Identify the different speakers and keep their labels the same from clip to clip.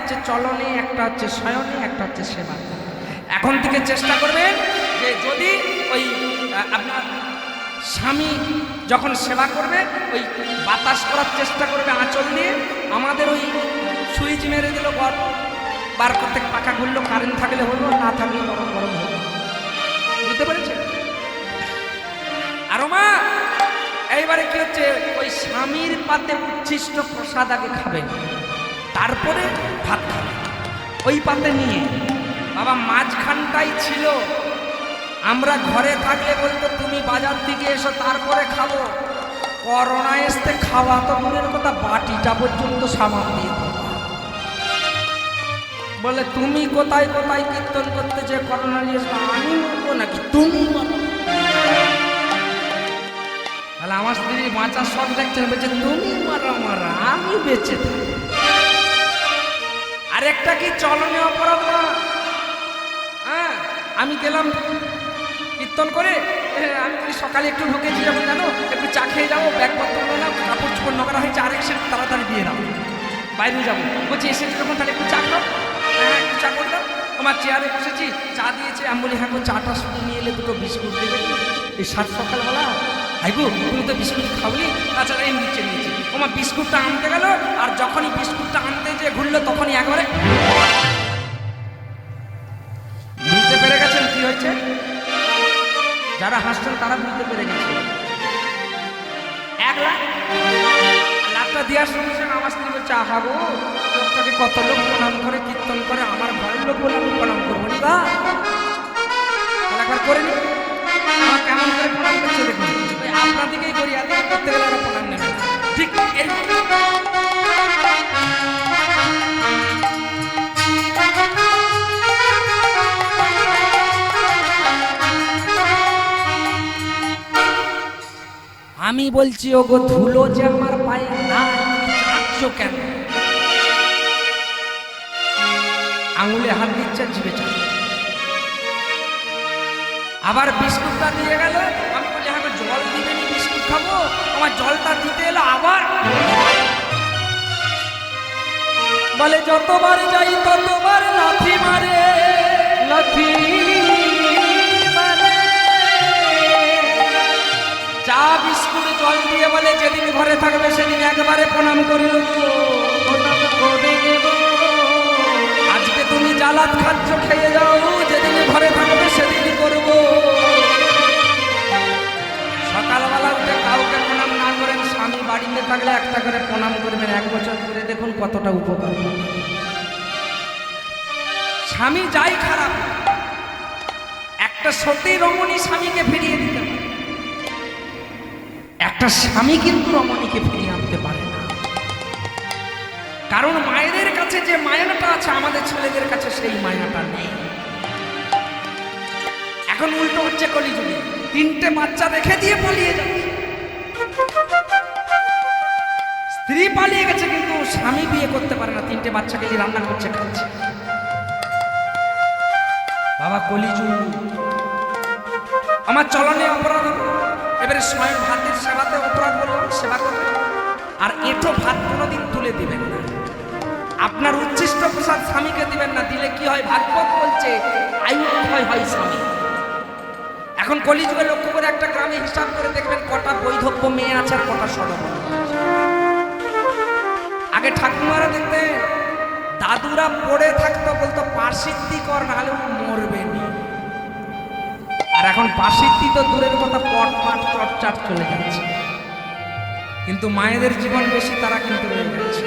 Speaker 1: হচ্ছে চলনে, একটা হচ্ছে শয়নে, একটা হচ্ছে সেবা। এখন থেকে চেষ্টা করবেন যে যদি ওই আপনার স্বামী যখন সেবা করবে ওই বাতাস করার চেষ্টা করবে আঁচল দিয়ে, আমাদের ওই সুইচ মেরে দিল, বার করতে পাখা ঘুরলো, কারেন্ট থাকলে হলো, না থাকলে গরম গরম হলো। বুঝতে পেরেছেন? আরো মা এইবারে কি হচ্ছে, ওই স্বামীর পাতে উচ্ছিষ্ট প্রসাদ আগে খাবেন, তারপরে ভাত খাবেন ওই পাতে নিয়ে। বাবা মাঝখানটাই ছিল, আমরা ঘরে থাকলে বলতো তুমি বাজার থেকে এসো তারপরে খাবো। করোনা এসতে খাওয়া তো দূরের কথা, বাটিটা পর্যন্ত সামাল দিয়ে বলে তুমি কোথায় কোথায় কীর্তন করতে যে করোনা নিয়ে এসো, আমি বলবো নাকি তুমি বলো? তাহলে আমার স্ত্রী বাঁচার শখ দেখছেন, বলছে তুমি মারা মারা আমি বেঁচে থাকি। আরেকটা কি চলনে অপরাধ না? হ্যাঁ, আমি গেলাম কীর্তন করে, আমি সকালে একটু ঢুকেছি যখন, জানো একটু চা খেয়ে যাবো, ব্যাগপত্র না কাপড় চোপড় নোংরা হয়েছে, আরেক সেট তাড়াতাড়ি দিয়ে দাও, বাইরে যাবো। বলছি এসে যখন তাহলে একটু চা খাও, হ্যাঁ একটু চা করে দাও। আমার চেয়ারে বসেছি, চা দিয়েছে, আমি বলি হ্যাঁ গো চাটা শুধু নিয়ে এলে দুটো বিস্কুট দেবে এই সাত সকালবেলা। হাইগো তুমি তো বিস্কুট খাওনি, আচ্ছা এই নিচে নিয়েছি। আমার বিস্কুটটা আনতে গেল, আর যখনই বিস্কুটটা আনতে যে ঘুরলো তখনই একবারে বুঝতে পেরে গেছেন কি হয়েছে। যারা হাসছেন তারা বুঝতে পেরে গেছে। 1 লাখ লাখটা দেওয়ার সঙ্গে সঙ্গে আমার স্ত্রী বলছে আহা গো লোকটাকে কত লোক প্রণাম করে কীর্তন করে, আমার ঘরের লোক বলে আমি প্রণাম করবো না। একবার করে নি, আমার কেমন করে প্রণাম করছে দেখুন। আপনার দিকেই করি, আর করতে গেলে ওরা প্রণাম নেবে ঠিক। আমি বলছি ও গো ধুলো যে আমার পায়ে না, চাচ্ছো কেন? আঙুলে হাত দিচ্ছে, জিভে চাচ্ছে। আবার বিস্কুটটা দিয়ে গেল, আমি বলি হ্যাঁ জল দিবেনি, বিস্কুট খাবো। আমার জলটা দিতে এলো, আবার বলে যতবার যাই ততবার লাথি মারে, লাথি চা বিস্কুট জল দিয়ে বলে যেদিন ঘরে থাকবে সেদিন একবারে প্রণাম করিল, প্রণাম করে দেব। আজকে তুমি জ্বালাত খাচ্ছ, খেয়ে যাও, যেদিন ঘরে থাকবে সেদিন করব। সকালবেলা উঠে কাউকে প্রণাম না করেন, স্বামী বাড়িতে থাকলে একটা করে প্রণাম করবেন, 1 বছর করে দেখুন কতটা উপকার। স্বামী যাই খারাপ, একটা সতী রমণী স্বামীকে ফিরিয়ে দিতে পারে, একটা স্বামী কিন্তু রমণীকে ফিরিয়ে আনতে পারে না। কারণ মায়েদের কাছে যে মায়াটা আছে আমাদের ছেলেদের কাছে সেই মায়াটা নেই। এখন উল্টো হচ্ছে কলিযুগে, 3টে বাচ্চা রেখে দিয়ে পালিয়ে যাচ্ছে। স্ত্রী পালিয়ে গেছে কিন্তু স্বামী বিয়ে করতে পারে না, 3টে বাচ্চাকে দিয়ে রান্না করছে, খাচ্ছে। বাবা কলিযুগ, আমার চলনে অপরাধ। এবারে স্বয়ং ভাতের সেবাতে অপরাধ বললাম, সেবা করবেন আর এঁটো ভাত কোনোদিন তুলে দিবেন না। আপনার উচ্ছিষ্ট প্রসাদ স্বামীকে দিবেন না, দিলে কি হয় ভাগবত বলছে আয়ু হয় স্বামী। এখন কলিযুগে লক্ষ্য করে একটা গ্রামে হিসাব করে দেখবেন কটা বৈধব্য মেয়ে আছে আর কটা সদব্য। আগে ঠাকুমারা দেখতে দাদুরা পড়ে থাকতো, বলতো পাশিদ্ধি কর নাহলে মরবে না। আর এখন পাশিদ্ধি তো দূরের কথা, পট পাট চটচাট চলে যাচ্ছে। কিন্তু মায়েদের জীবন বেশি, তারা কিন্তু রয়ে যাচ্ছে।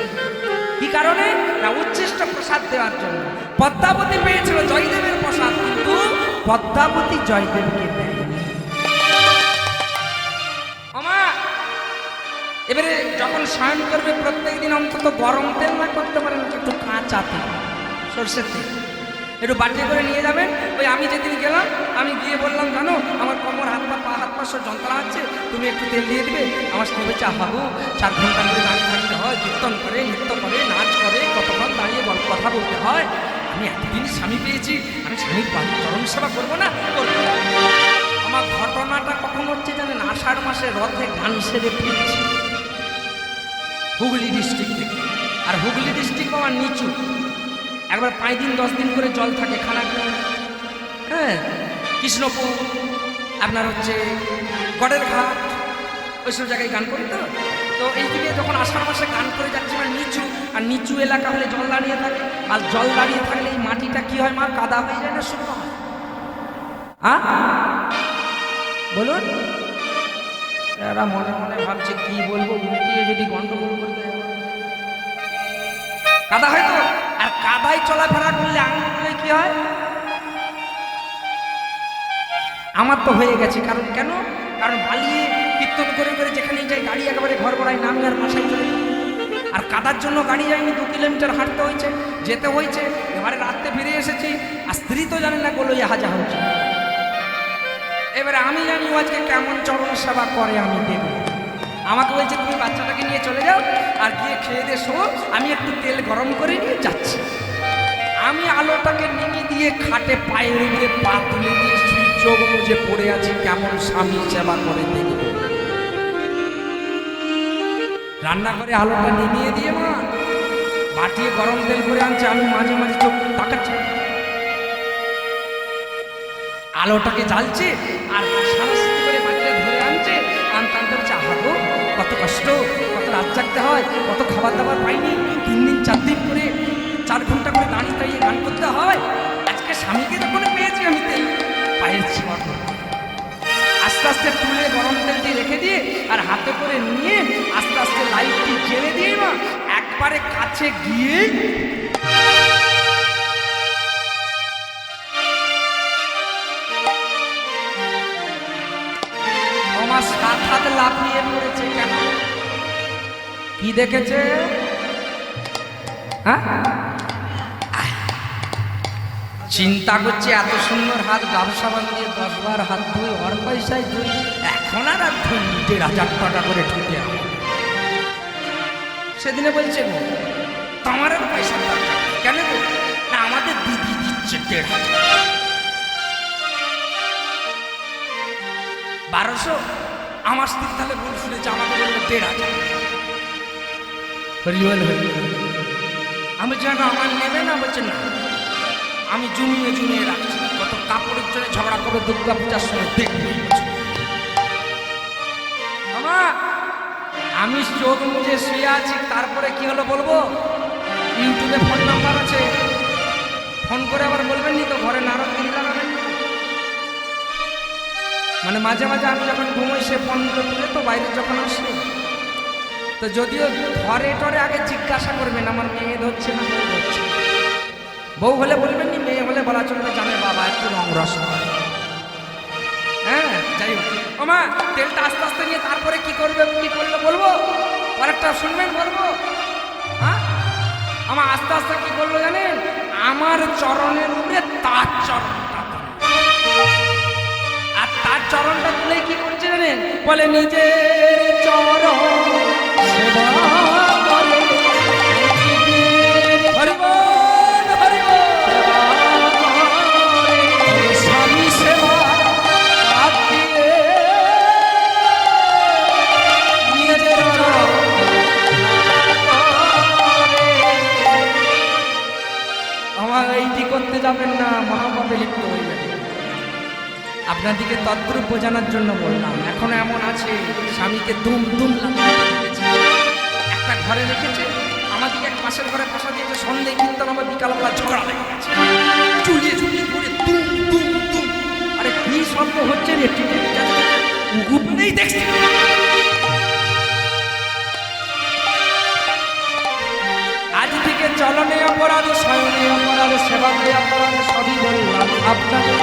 Speaker 1: কি কারণে? না উচ্ছিষ্ট প্রসাদ দেওয়ার জন্য। পদ্মাবতী পেয়েছিল জয়দেবের প্রসাদ, কিন্তু পদ্মাবতী জয়দেবকে দেয়নি। এবারে যখন স্নান করবে প্রত্যেকদিন অন্তত গরম তেল না করতে পারেন, একটু কাঁচা তেল, সর্ষের তেল একটু বাটি করে নিয়ে যাবেন। ওই আমি যেদিন গেলাম, আমি গিয়ে বললাম জানো আমার কোমর হাত পা সব যন্ত্রণা হচ্ছে, তুমি একটু তেল দিয়ে দিবে। আমার স্ত্রী বলছে আহাবু 4 ঘন্টা ধরে দাঁড়িয়ে থাকতে হয়, কীর্তন করে, নৃত্য করে, নাচ করে, কতক্ষণ দাঁড়িয়ে কথা বলতে হয়। আমি এতদিন স্বামী পেয়েছি, আমি স্বামীর চরণ সেবা করবো না? আমার ঘটনাটা কখন হচ্ছে জানেন? আষাঢ় মাসে রথে গান সেরে ফিরছি হুগলি ডিস্ট্রিক্ট থেকে। আর হুগলি ডিস্ট্রিক্ট আমার নিচু, একবার 5 দিন 10 দিন করে জল থাকে খানাকুল, হ্যাঁ, কৃষ্ণপুর, আপনার হচ্ছে গড়ের ঘাট, ওইসব জায়গায় গান করি। তো এইদিকে যখন আষাঢ় মাসে গান করে যাচ্ছি মানে নিচু, আর নিচু এলাকা হলে জল দাঁড়িয়ে থাকে, আর জল দাঁড়িয়ে থাকলে এই মাটিটা কি হয় মা, কাদা হয়ে যায় না শুকনো হয়? বলুন। এরা মনে মনে ভাবছে কি বলবো, উল্টিয়ে যদি গন্ডগোল করতে কাদা হয় তো। আর কাদায় চলাফেরা করলে আঙুলে কি হয়? আমার তো হয়ে গেছে। কারণ কেন? কারণ বালিয়ে কীর্তন করে করে যেখানে যাই গাড়ি একেবারে ঘর গড়ায় নামি আর বাসায় চলে যাই। আর কাদার জন্য গাড়ি যায়নি, 2 কিলোমিটার হাঁটতে হয়েছে, যেতে হয়েছে। এবারে রাত্রে ফিরে এসেছি, আর স্ত্রী তো জানে না গোলইয়া হাজা হচ্ছে। এবারে আমি জানি ও আজকে কেমন চরণ সেবা করে, আমি দেখব। আমাকে বলছে তুমি বাচ্চাটাকে নিয়ে চলে যাও, আর গিয়ে খেয়ে দিয়ে শো, আমি একটু তেল গরম করে নিয়ে যাচ্ছি। আমি আলোটাকে নিয়ে দিয়ে খাটে পায়ের উপরে পা তুলে দিয়ে সূর্য মুজে পড়ে আছি, কেমন স্বামী সেবা করে দেখব। রান্নাঘরে আলোটা নিভিয়ে দিয়ে মা বাটিয়ে গরম তেল করে আনছে, আমি মাঝে মাঝে চোখ তাকাচ্ছি, আলোটাকে জ্বালছে আর সারাস্তি করে বাটিটা ধরে আনছে। আনতে আনতে হচ্ছে আহাগো কত কষ্ট, কত রাত জাগতে হয়, কত খাবার দাবার পাইনি, 3 দিন 4 দিন করে 4 ঘন্টা করে দাঁড়িয়ে দাঁড়িয়ে গান করতে হয়। আজকে স্বামীকে যখন পেয়েছি আমি তেল পায়ের ছোঁয়া করব। আস্তে আস্তে তুলে গরম তেলটি রেখে দিয়ে আর হাতে করে নিয়ে আস্তে আস্তে লাইটটি জেলে দিয়ে না একবারে কাছে গিয়ে আমার 7 হাত লাফিয়ে পড়েছে। কেন? কি দেখেছে? হ্যাঁ, চিন্তা করছে এত সুন্দর হাত, গামছা বাঁধিয়ে 10 বার হাত ধুই, ওর পয়সায় ধুই, এখন আর 1,500 টাকা করে ঠুকে। সেদিনে বলছে গো তোমার আর পয়সা দরকার কেন গো? না আমাদের দিদি দিচ্ছে 1,500। 1200 আমার স্ত্রী তাহলে ভুল শুনেছে, আমাকে বললো 1,500। হরিবল হরিবল। আমি জানো আমার নেবে না, বলছে না আমি জমিয়ে জমিয়ে রাখছি, কত কাপড়ের জন্য ঝগড়া করবে দুর্গা পূজার সময় দেখবি। আমি চোখ মুজে শুয়ে আছি, তারপরে কি হলো বলবো? ইউটিউবে ফোন নাম্বার আছে, ফোন করে আবার বলবেন নি তো ঘরে নারদগিরি লাগাবেন। মানে মাঝে মাঝে আমি যখন ঘুমোই সে ফোনগুলো তুলে তো বাইরে যখন আসি, তো যদিও ঘরে টরে আগে জিজ্ঞাসা করবেন আমার মেয়ে ধরছে না বউ ধরছে। বউ হলে বলবেন নি, মেয়ে হলে বলা চলবে জানে বাবা একটু রং রস। হ্যাঁ যাই হোক ও মা, তেলটা আস্তে আস্তে নিয়ে তারপরে কি করবে, কি করলে বলবো, আরেকটা শুনবেন বলবো। হ্যাঁ আমার আস্তে আস্তে কি করলো জানেন? আমার চরণের উপরে তার চরণটা, আর তার চরণটা তুলে কি করছে জানেন? বলে নিজের চরণ সেবা করে, হরিবল হরিবল, স্বামী সেবা নিজের চরণ। আমার এইটি করতে যাবেন না, মহাপাপে লিপ্ত হয়ে যাবে। আপনাদিকে তদ্রূপ বোঝানোর জন্য বললাম। এখন এমন আছে স্বামীকে দুম দুম রেখেছে, একটা ঘরে রেখেছে, আমাদিকে এক পাশের ঘরে বসা দিয়েছে, সন্ধ্যে কীর্তন আমার বিকালবেলা ঝগড়া লেগে গেছে, চুলিয়ে চুলিয়ে করে দুম দুম দুম। আরে কি শব্দ হচ্ছে রে? উগুপনেই দেখছি। আজ থেকে চলনে অপরাধ, শয়নে অপরাধ, সেবাতে অপরাধ, সবই বললাম আপনাকে।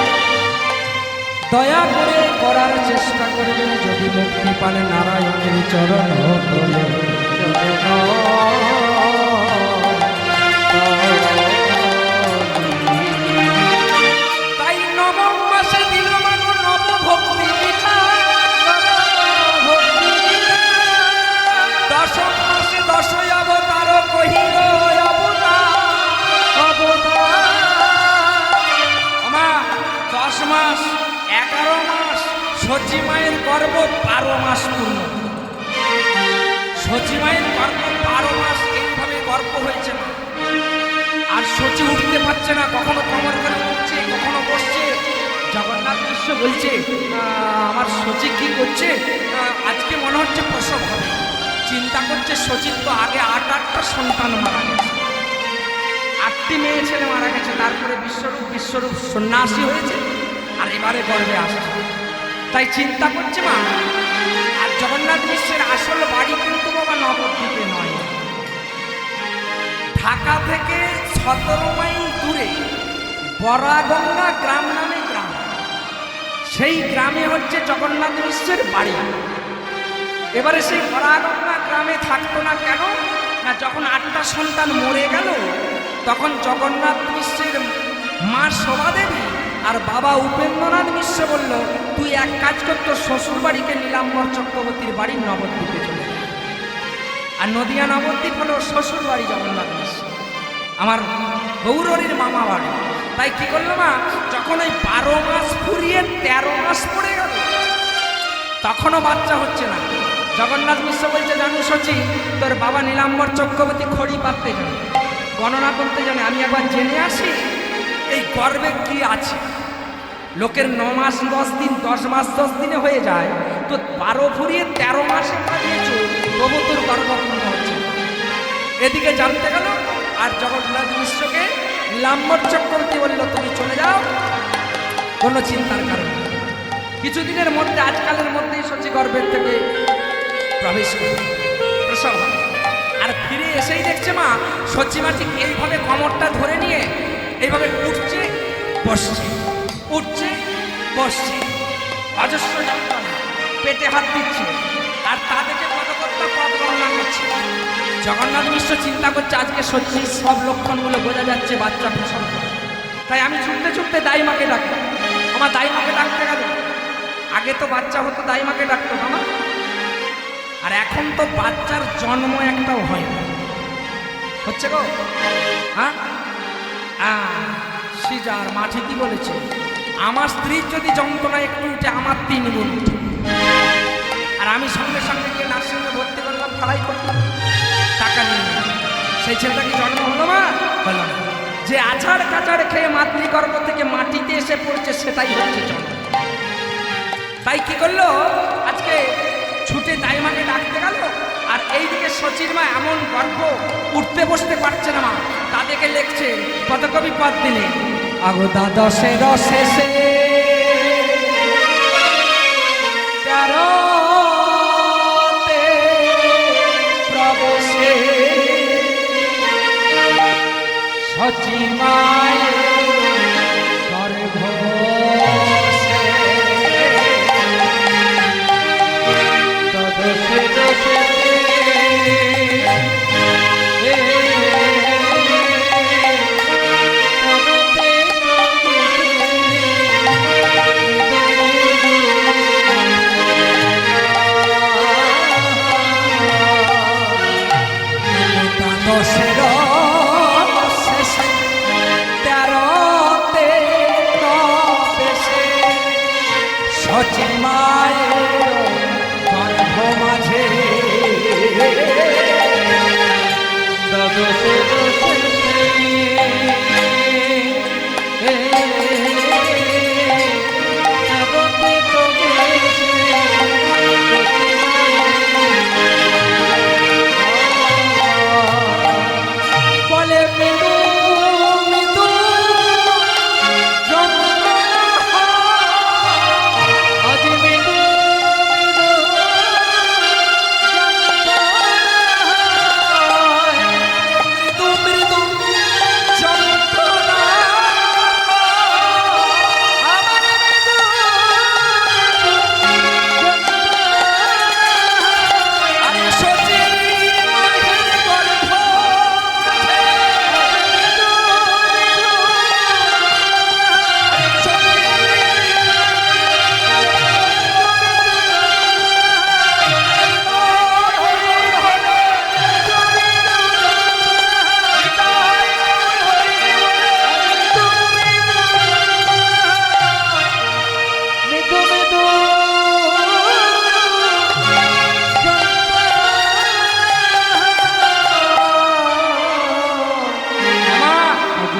Speaker 1: দয়া করে করার চেষ্টা করবেন, যদি মুক্তি পানে নারায়ণের চরণ তোলে। তাই নবম মাসে দিল মানো নব ভক্তি পিঠা, দশম মাসে 10 অবতার কহিল অবতার। 10 মাস 11 মাস সচি মায়ের গর্ভ 12 মাস পূর্ণ। সচি মায়ের গর্ভ 12 মাস, এই পারছে না, কখনো কোমর করে উঠছে, কখনো বসছে। জগন্নাথ মিশ্র বলছে, আমার সচিব কি করছে? আজকে মনে হচ্ছে প্রসব হবে। চিন্তা করছে, সচিব তো আগে আটটা সন্তান মারা গেছে, 8টি মেয়ে ছেলে মারা গেছে, তারপরে বিশ্বরূপ সন্ন্যাসী হয়েছে, আর এবারে গর্ভে আসছে। তাই চিন্তা করছে মা। আর জগন্নাথ মিশ্রের আসল বাড়ি কিন্তু বাবা নবদ্বীপে নয়, ঢাকা থেকে 17 মাইল দূরে বরাগঙ্গা গ্রাম নামে গ্রাম। সেই গ্রামে হচ্ছে জগন্নাথ মিশ্রের বাড়ি। এবারে সেই বরাগঙ্গা গ্রামে থাকতো না কেন না, যখন 8টা সন্তান মরে গেল তখন জগন্নাথ মিশ্রের মা শোভা দেবী আর বাবা উপেন্দ্রনাথ মিশ্র বলল, তুই এক কাজ কর, তোর শ্বশুর বাড়িকে নীলাম্বর চক্রবর্তীর বাড়ি নবদ্বীপে চলে যায়। আর নদিয়া নবদ্বীপ হলো শ্বশুর বাড়ি জগন্নাথ মিশ্র, আমার গৌরীর মামা বাড়ি। তাই কি করলো মা, যখন ওই 12 মাস ফুরিয়ে 13 মাস পড়ে গেল তখনও বাচ্চা হচ্ছে না। জগন্নাথ মিশ্র বলছে, জানো সচি, তোর বাবা নীলাম্বর চক্রবর্তী খড়ি পাততে জানে, গণনা করতে জানে, আমি একবার জেনে আসি এই গর্ভে কি আছে। লোকের 9 মাস 10 দিন, 10 মাস 10 দিনে হয়ে যায়, তো 12 ফুরিয়ে 13 মাসে কাটিয়েছ, তবু তোর গর্ভপূর্ণ হচ্ছে। এদিকে জানতে গেল, আর জগন্নাথ মিশ্রকে নীলাম্বর চক্রবর্তী বলল, তুমি চলে যাও, কোনো চিন্তার কারণ নেই। কিছুদিনের মধ্যে, আজকালের মধ্যেই সচি গর্ভের থেকে প্রবেশ করে প্রসব হবে। আর ফিরে এসেই দেখছে মা, সচিমা ঠিক এইভাবে কোমরটা ধরে নিয়ে এইভাবে উঠছে বসছে, উঠছে বসছে, অজস্র যন্ত্রণা, পেটে হাত দিচ্ছে, আর তা দেখে পদকর্তা পদ গণনা করছে। জগন্নাথ মিশ্র চিন্তা করছে, আজকে সচির সব লক্ষণগুলো বোঝা যাচ্ছে বাচ্চা প্রসব হবে। তাই আমি ছুটতে ছুটতে দাইমাকে ডাকি। আমার দাইমাকে ডাকতে গেল, আগে তো বাচ্চা হতো দাইমাকে ডাকতো না, আর এখন তো বাচ্চার জন্ম একটাও হয় না। হচ্ছে গো, হ্যাঁ সিজার মা ঠিকই বলেছে। আমার স্ত্রীর যদি যন্ত্রণা একটু উঠে, আমার 3 গুণ। আর আমি সঙ্গে সঙ্গে গিয়ে নার্সিংহোমে ভর্তি করলাম, ফালাই করলাম, টাকা নিয়ে নিলাম। সেই ছেলেটা কি জন্ম হলো মা? হলো না। যে আছাড় কাছাড় খেয়ে মাতৃগর্ভ থেকে মাটিতে এসে পড়ছে, সেটাই হচ্ছে জন্ম। তাই কি করলো, আজকে ছুটে দাইমাকে ডাকতে গেল, আর এইদিকে সচির মা এমন গর্ব, উঠতে বসতে পারছে না মা, তাদেরকে লিখছে পদকবি পদ দিলে, আগো দ্বাদশের শেষে 13তে প্রবেশে সচি মায়ের গর্ভ দশের শেষে 13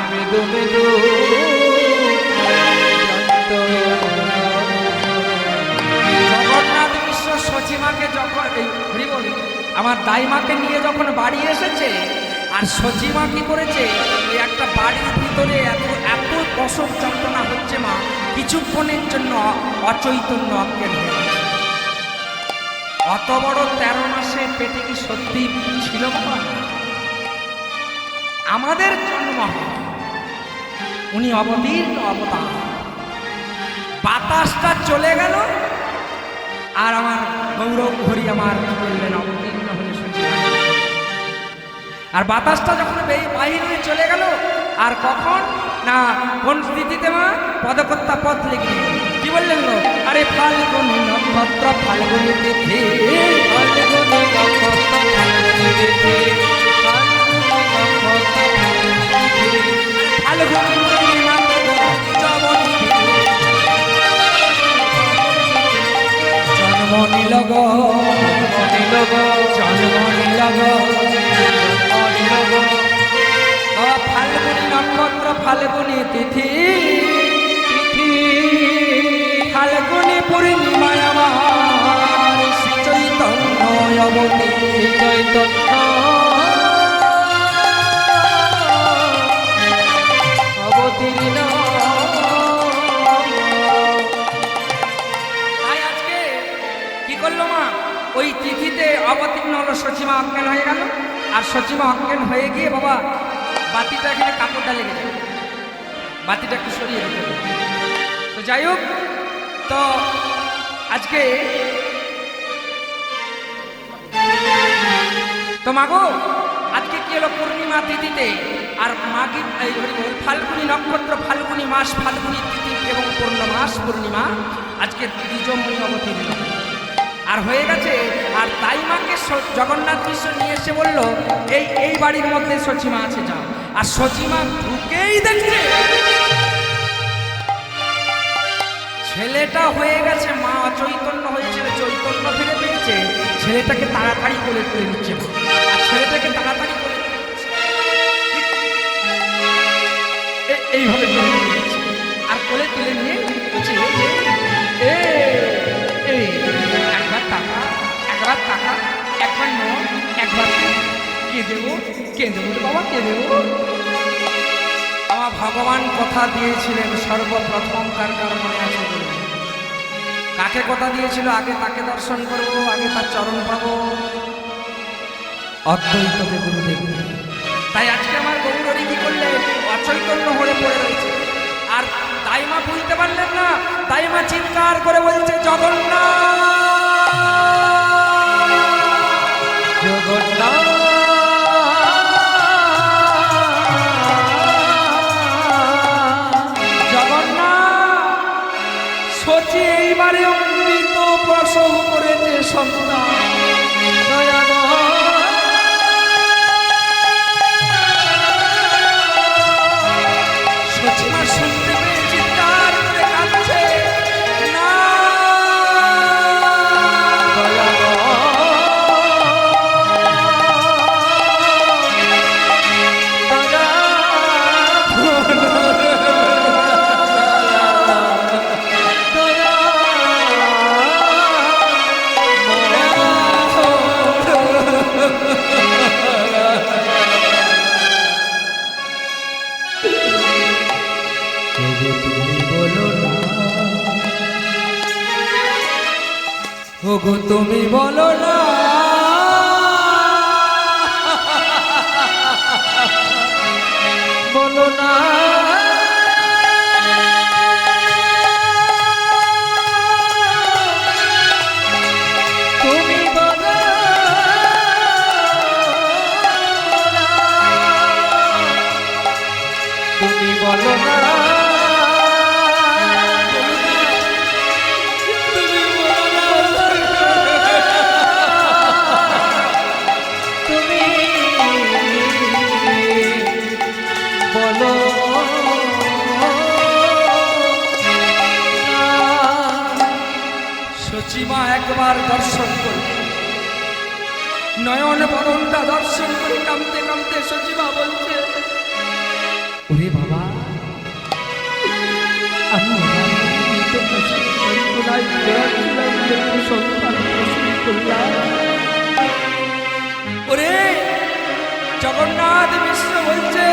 Speaker 2: মৃদু মৃদু
Speaker 1: জগন্নাথ মিশ্র সচিমাকে যখন এই হরি বলি আমার দাইমাকে নিয়ে যখন বাড়ি এসেছে, আর সচিমা কি করেছে, ওই একটা বাড়ির ভিতরে এত এত প্রসব যন্ত্রণা হচ্ছে মা, কিছুক্ষণের জন্য অচৈতন্য অজ্ঞান হয়ে গেছে। অত বড় 13 মাসে পেটে কি সত্যি ছিল বাবা? আমাদের জন্ম হয়, উনি অবতীর্ণ অবতার। বাতাসটা চলে গেল, আর আমার গৌরব হরি আমার বললেন অবতীর্ণ হয়ে সচিমা। আর বাতাসটা যখন বাহির হয়ে চলে গেল, আর কখন না কোন স্থিতিতে মা পদকর্তা পথ লিখে কি বললেন গো, আরে ফাল্গুনি নক্ষত্র ফাল্গুনি তিথি,
Speaker 2: ফাল্গুনি নক্ষত্র ফাল্গুনি তিথি,
Speaker 1: ফাল্গুনি পূর্ণিমা জবনী জন্ম নিল গো, জন্ম নিল গো, ফাল্গুনি নক্ষত্র ফাল্গুনি তিথি, ফাল্গুনি পূর্ণিমায় আমার শ্রী চৈতন্য অবতীর্ণ,
Speaker 2: চৈতন্য অবতীর্ণ।
Speaker 1: তাই আজকে কি করলো মা, ওই তিথিতে অবতীর্ণ হলো, সচিমা অজ্ঞান হয়ে গেল। আর সচিমা অজ্ঞান হয়ে গিয়ে বাবা বাতিটা এখানে কাপড়টা লেগে যায়, বাতিটা একটু সরিয়ে দিতে হবে। তো যাই হোক, তো আজকে তো মাগো আজকে কি হলো, পূর্ণিমা তিথিতে আর মাঘী এই ফাল্গুনি নক্ষত্র ফাল্গুনি মাস ফাল্গুনি তিথি এবং পূর্ণমাস পূর্ণিমা আজকে দ্বিজমণি অবতীর্ণ আর হয়ে গেছে। আর তাই মাকে জগন্নাথ মিশ্র নিয়ে এসে বলল, এই এই বাড়ির মধ্যে সচিমা আছে, যাও। আর সচিমা ঢুকেই দেখছে ছেলেটা হয়ে গেছে, মা অচৈতন্য হয়েছিল, চৈতন্য ফিরে পেয়েছে, ছেলেটাকে তাড়াতাড়ি করে তুলে নিচ্ছে মা। আর ছেলেটাকে তাড়াতাড়ি করে এইভাবে তুলে নিচ্ছে, আর কোলে তুলে নিয়ে বলছে, একবার টাকা, একবার টাকা, একবার নোট, একবার কে দেবো, কে দেবো রে বাবা, কে দেবো? আমার ভগবান কথা দিয়েছিলেন সর্বপ্রথম, কার কার মনে আছে বলুন? কাকে কথা দিয়েছিল? আগে তাকে দর্শন করব, আগে তার চরণ পাবো, অদ্বৈত গুরুদেব। তাই আজকে আমার গৌরী কি করলে অচৈতন্য হয়ে পড়ে রয়েছে, আর দাইমা বুঝতে পারলেন না। দাইমা চিৎকার করে বলছে, জগন্নাথ,
Speaker 2: জগন্নাথ
Speaker 1: সচি এইবারে অমৃত প্রসব করেছে সন্তান, সচিমা শুনতে পেয়ে চিৎকার করে কাঁদছে, না ওগো তুমি বলো না,
Speaker 2: বলো না, তুমি বলো না, তুমি বলো না,
Speaker 1: সচিমা একবার দর্শন করি, নয়ন বরণটা দর্শন করে কাঁদতে কাঁদতে সচিমা বলছে,
Speaker 2: ওরে বাবা, আমি আমার মৃত পশুর যন্ত্রণায় বেড়াচ্ছিলাম, একটু সন্তান প্রসূতি করলাম।
Speaker 1: ওরে জগন্নাথ মিশ্র বলছে,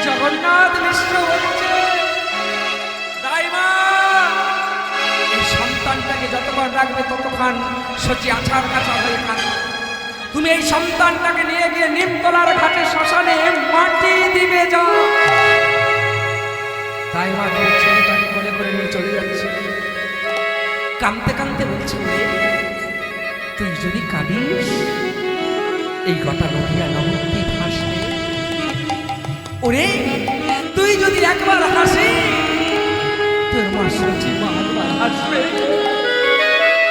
Speaker 1: জগন্নাথ মিশ্র বলছে, দাইমা এই সন্তানটাকে যতক্ষণ রাখবে ততক্ষণ সচি আছাড় কাছা হয়ে থাকবে। তুমি এই সন্তানটাকে নিয়ে গিয়ে নিমতলার ঘাটে শ্মশানে মাটি দিবে যাও। দাইমা ছেলেটাকে কোলে করে নিয়ে চলে যাচ্ছে, কাঁদতে কাঁদতে বলছে, তুই যদি কাঁদিস এই গোটা নদিয়া নবদ্বীপ হাসবে। ওরে তুই যদি একবার হাসি তোর মা সচি বারবার হাসবে।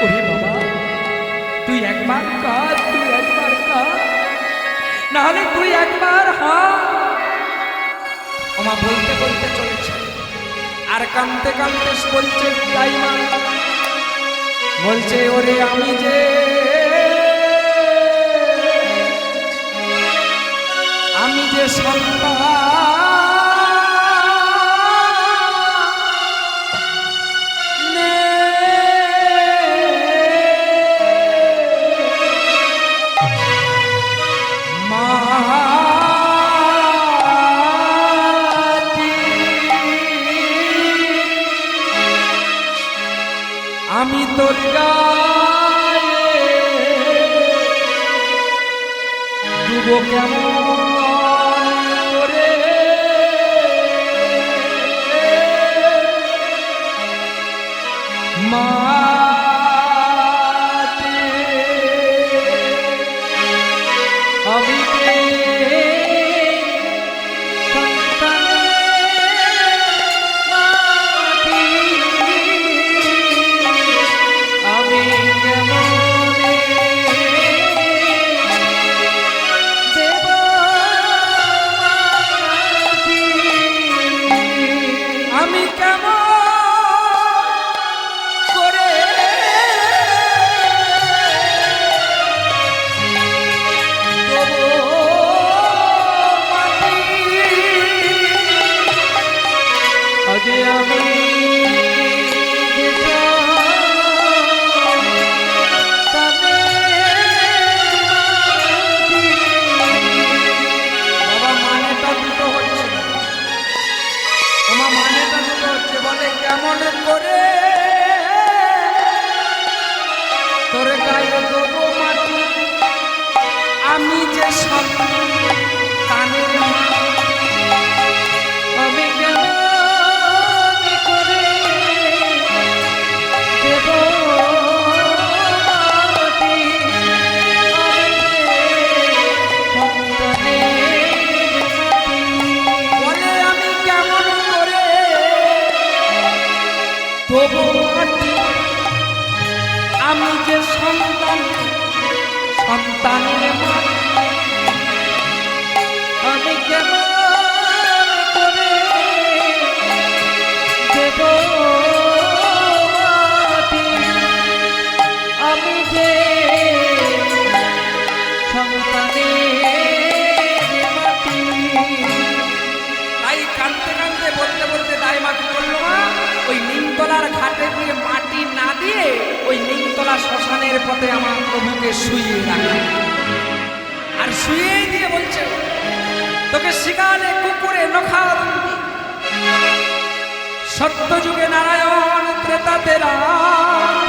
Speaker 1: ওরে বাবা তুই একবার কাঁদ, তুই একবার কাঁদ, নাহলে তুই একবার আমা বলতে বলতে চলেছে আর কাঁদতে কাঁদতে বলছে দাইমা, বলছে ওরে আমি যে আমি তোর গায়ে ডুবো কেমন করে, মাটি আমি তোর গায়ে দেবো মাটি, আমি যে সন্তানের
Speaker 2: আমি কেমন করে দেব মাটি,
Speaker 1: বলে আমি কেমন করে দেবো মাটি, আমি যে সন্তানের মাটি,
Speaker 2: আমি কেমন করে দেব মাটি, আমি যে সন্তানের মাটি।
Speaker 1: তাই কাঁদতে কাঁদতে বলতে বলতে দাইমা কি করলো, ওই নিমতলার ঘাটে গিয়ে মাটি না দিয়ে ওই নিমতলা শ্মশানের পথে আমার প্রভুকে শুইয়ে রাখে। আর শুয়ে দিয়ে বলছে, তোকে শিকালে কুকুরে নখাবন্তি, সত্য যুগে নারায়ণ, ত্রেতাতে রাম,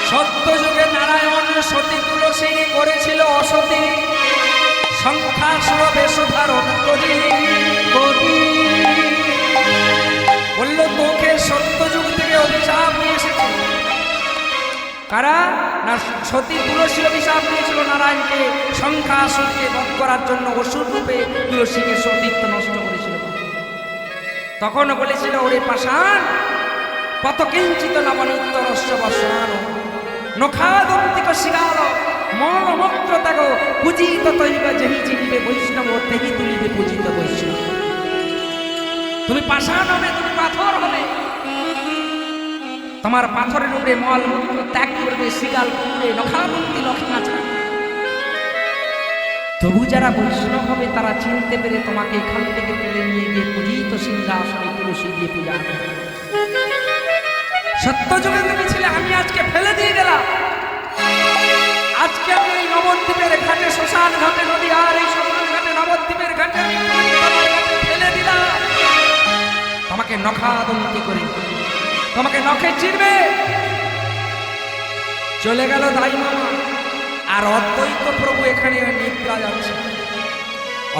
Speaker 1: সত্য যুগে নারায়ণ সতী তুলসী করেছিল অসতী, সংখ্যাসুর বেশ ধারণ করি বললো তোকে সত্য যুগ থেকে অভিশাপ নিয়ে এসেছে। কারা না সতী তুলসী অভিশাপ দিয়েছিল নারায়ণকে, সংখ্যাসুরকে বধ করার জন্য অসুর রূপে তুলসীকে সতীত্ব নষ্ট করেছিল। তখন বলেছিল, ওরে পাষাণ কত কিঞ্চিত নবনীত রস্য বর্ষণ নখাদন্তিক শিগাল মলমূত্র ত্যাগ পূজিত তৈব যেহি চিনিবে বৈষ্ণব তেহি তুলিবে পূজিত বৈষ্ণব। তুমি পাষাণ হবে, তুমি পাথর হবে, তোমার পাথরের উপরে মলমূত্র ত্যাগ করবে শিগাল কুকুরে নখাদন্তি লক্ষাছা। তবু যারা বৈষ্ণব হবে তারা চিনতে পেরে তোমাকে এখান থেকে তুলে নিয়ে গিয়ে পূজিত সিংহাসনে তুলসী দিয়ে পূজা করবে। সত্য যুগে তুমি ছিলে, আমি আজকে ফেলে দিয়ে গেলাম। আজকে আমি এই নবদ্বীপের ঘাটে, শ্মশান ঘাটে, নদী আর এই শ্মশান ঘাটে, নবদ্বীপের ঘাটে আমি তোমার ঘাটে ফেলে দিলাম। তোমাকে নখাদন্তি করে, তোমাকে নখে চিরবে। চলে গেল দাই মামা, আর অদ্বৈত প্রভু এখানে নিদ্রা যাচ্ছে।